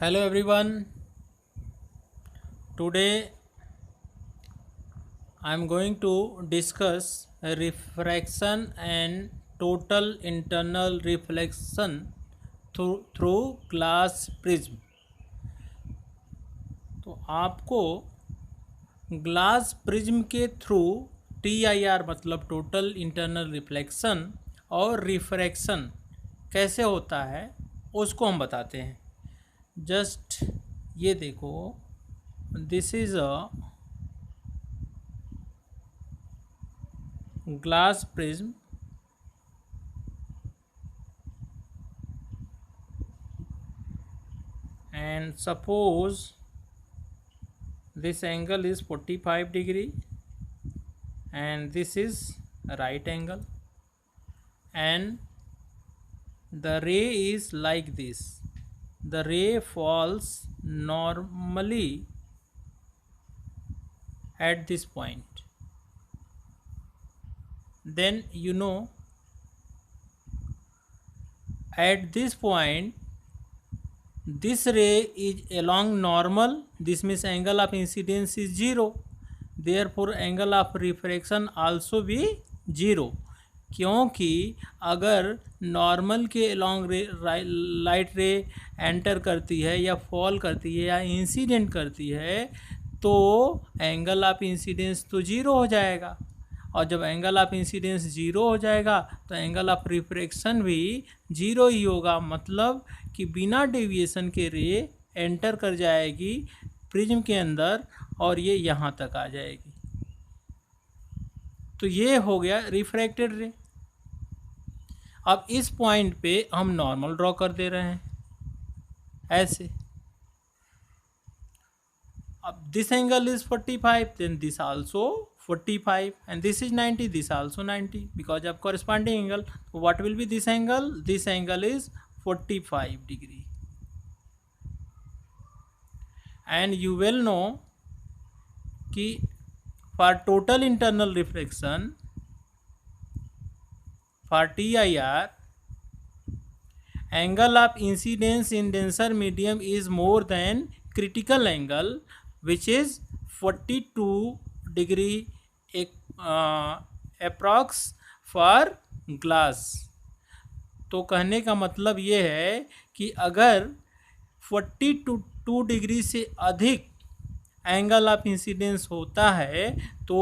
Hello everyone. Today I am going to discuss refraction and total internal reflection through glass prism. तो आपको glass prism के through TIR मतलब total internal reflection और refraction कैसे होता है उसको हम बताते हैं. जस्ट ये देखो, this is a glass prism and suppose this angle is 45 degree and this is a right angle, and the ray is like this. The ray falls normally at this point. Then at this point this ray is along normal. This means angle of incidence is 0, therefore angle of refraction also be 0. क्योंकि अगर normal के along light रे enter करती है या fall करती है या इंसिडेंट करती है तो एंगल ऑफ इंसिडेंस तो ज़ीरो हो जाएगा, और जब एंगल ऑफ इंसिडेंस ज़ीरो हो जाएगा तो एंगल ऑफ रिफ्रैक्शन भी ज़ीरो ही होगा. मतलब कि बिना डेविएशन के रे एंटर कर जाएगी प्रिज्म के अंदर और ये यहाँ तक आ जाएगी. तो ये हो गया रिफ्रैक्टेड रे. अब इस पॉइंट पे हम नॉर्मल ड्रॉ कर दे रहे हैं ऐसे. अब this angle is 45, then this also 45, and this is 90, this also 90 because of corresponding angle. What will be this angle? This angle is 45 degree. And you will know कि for total internal reflection for TIR, angle of incidence in denser medium is more than critical angle, which is 42 degree approx for glass. तो कहने का मतलब ये है कि अगर 42 degree से अधिक एंगल ऑफ इंसिडेंस होता है तो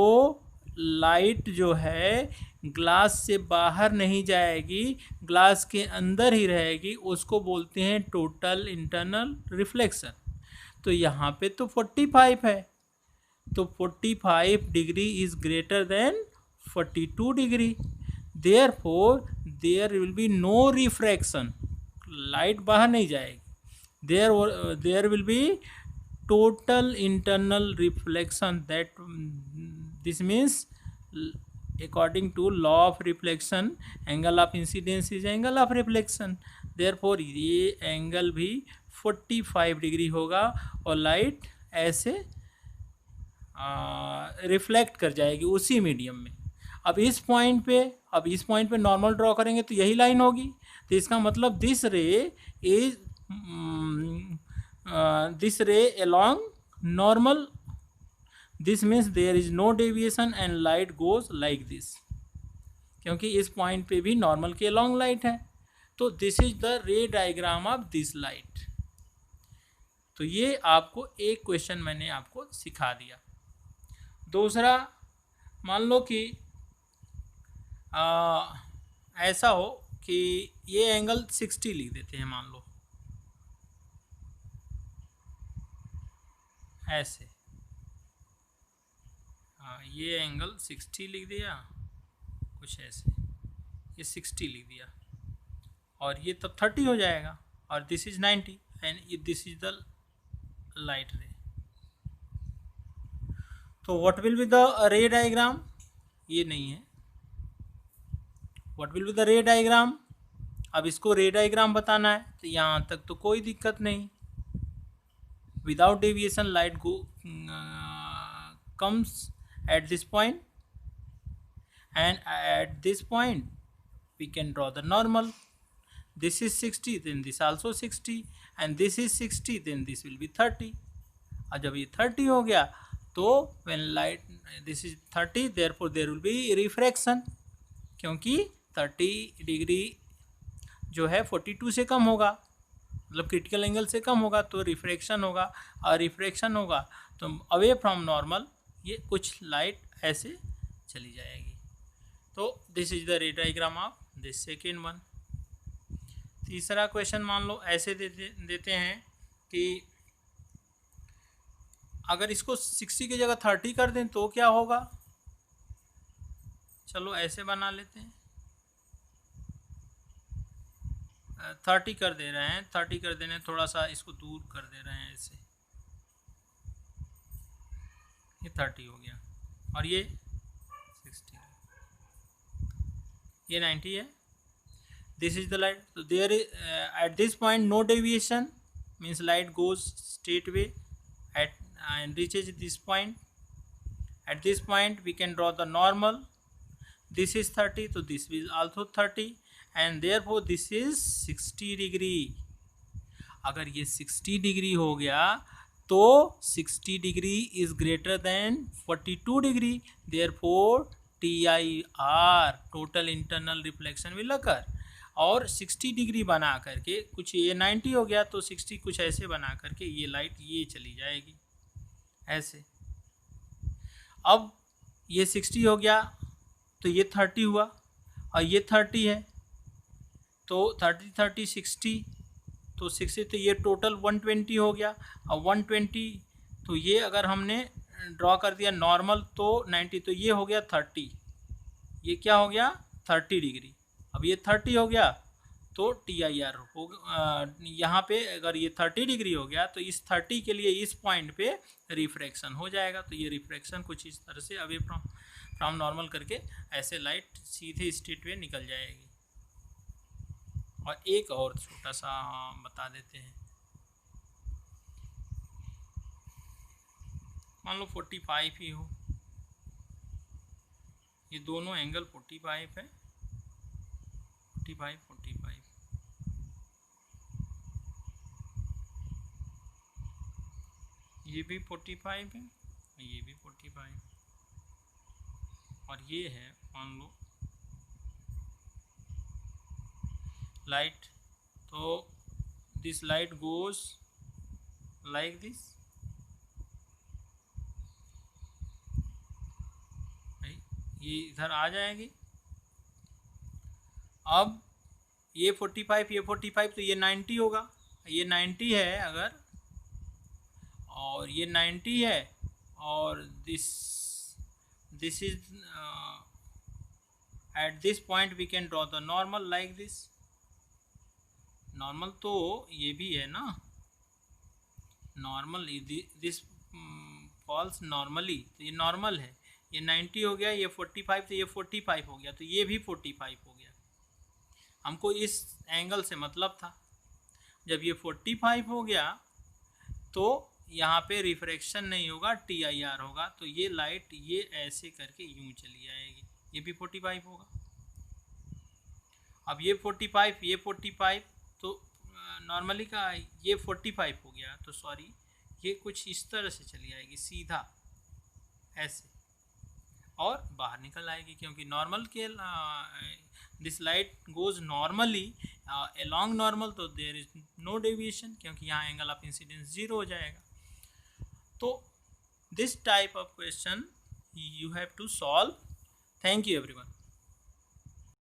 लाइट जो है ग्लास से बाहर नहीं जाएगी, ग्लास के अंदर ही रहेगी. उसको बोलते हैं टोटल इंटरनल रिफ्लेक्शन. तो यहाँ पे तो 45 है, तो 45 degree is greater than 42 degree. Therefore there will be no refraction, light बाहर नहीं जाएगी. There will be total internal reflection. That this means according to law of reflection angle of incidence is angle of reflection. therefore ये angle भी 45 degree होगा और light ऐसे reflect कर जाएगी उसी मीडियम में. अब इस पॉइंट पे नॉर्मल ड्रॉ करेंगे तो यही लाइन होगी. तो इसका मतलब दिस रे is this ray along normal. this means there is no deviation and light goes like this, क्योंकि इस पॉइंट पे भी नॉर्मल के अलॉन्ग लाइट है. तो this is the ray diagram of this light. तो ये आपको एक क्वेश्चन मैंने आपको सिखा दिया. दूसरा, मान लो कि ऐसा हो कि ये एंगल 60 लिख देते हैं, मान लो ऐसे. ये एंगल 60 लिख दिया, कुछ ऐसे, ये 60 लिख दिया और ये तब 30 हो जाएगा, और this is 90 and this is the light ray. तो what will be the ray diagram? ये नहीं है. What will be the ray diagram? अब इसको रे डायग्राम बताना है तो यहाँ तक तो कोई दिक्कत नहीं. without deviation light comes at this point, and at this point we can draw the normal. this is 60 then this also 60 and this is 60 then this will be 30. और जब ये 30 हो गया तो when light this is 30 therefore there will be refraction, क्योंकि 30 degree जो है 42 से कम होगा, मतलब क्रिटिकल एंगल से कम होगा, तो रिफ्रैक्शन होगा, और रिफ्रैक्शन होगा तो अवे फ्रॉम नॉर्मल ये कुछ लाइट ऐसे चली जाएगी. तो this is the ray diagram of this second one. तीसरा क्वेश्चन मान लो ऐसे देते हैं कि अगर इसको 60 की जगह 30 कर दें तो क्या होगा. चलो ऐसे बना लेते हैं. 30 कर दे रहे हैं, 30 कर देने थोड़ा सा इसको दूर कर दे रहे हैं ऐसे, ये 30 हो गया और ये 60, ये 90 है. This is the light. तो there at this point no deviation means light goes straight way at and reaches this point. At this point we can draw the normal. This is 30 so this is also 30 and therefore this is 60 degree. अगर ये 60 degree हो गया तो 60 degree is greater than 42 degree, therefore TIR total internal reflection will occur. और 60 degree बना करके कुछ ये 90 हो गया तो 60 कुछ ऐसे बना करके ये लाइट ये चली जाएगी ऐसे. अब ये 60 हो गया तो ये 30 हुआ और ये 30 है तो 30 30 60 तो 60 तो ये टोटल 120 हो गया. और 120 तो ये अगर हमने ड्रॉ कर दिया नॉर्मल तो 90 तो ये हो गया 30, ये क्या हो गया 30 डिग्री. अब ये 30 हो गया तो TIR हो यहाँ पे अगर ये 30 डिग्री हो गया तो इस 30 के लिए इस पॉइंट पे रिफ्रैक्शन हो जाएगा. तो ये रिफ्रैक्शन कुछ इस तरह से अवे फ्रॉम नॉर्मल करके ऐसे लाइट सीधे स्ट्रेट वे निकल जाएगी. और एक और छोटा सा बता देते हैं. मान लो 45 ही हो, ये दोनों एंगल 45 है, 45 45, ये भी 45 है, ये भी 45 और ये है मान लो लाइट. तो this light goes like this, ये इधर आ जाएगी. अब ये 45 ये 45 तो ये 90 होगा, ये 90 है अगर, और ये 90 है और this is at this point we can draw the normal like this. Normal तो ये भी है ना, नॉर्मल दिस फॉल्स नॉर्मली, तो ये नॉर्मल है. ये 90 हो गया, ये 45 तो ये 45 हो गया, तो ये भी 45 हो गया. हमको इस एंगल से मतलब था. जब ये 45 हो गया तो यहाँ पे रिफ्रैक्शन नहीं होगा, TIR होगा. तो ये लाइट ये ऐसे करके यूं चली आएगी, ये भी 45 होगा. अब ये 45 ये 45 तो नॉर्मली का ये 45 हो गया तो सॉरी ये कुछ इस तरह से चली आएगी सीधा ऐसे और बाहर निकल आएगी, क्योंकि नॉर्मल के this light goes normally along normal, तो देयर इज नो डेविएशन, क्योंकि यहाँ एंगल ऑफ इंसिडेंस 0 हो जाएगा. तो this type of question you have to solve. Thank you everyone.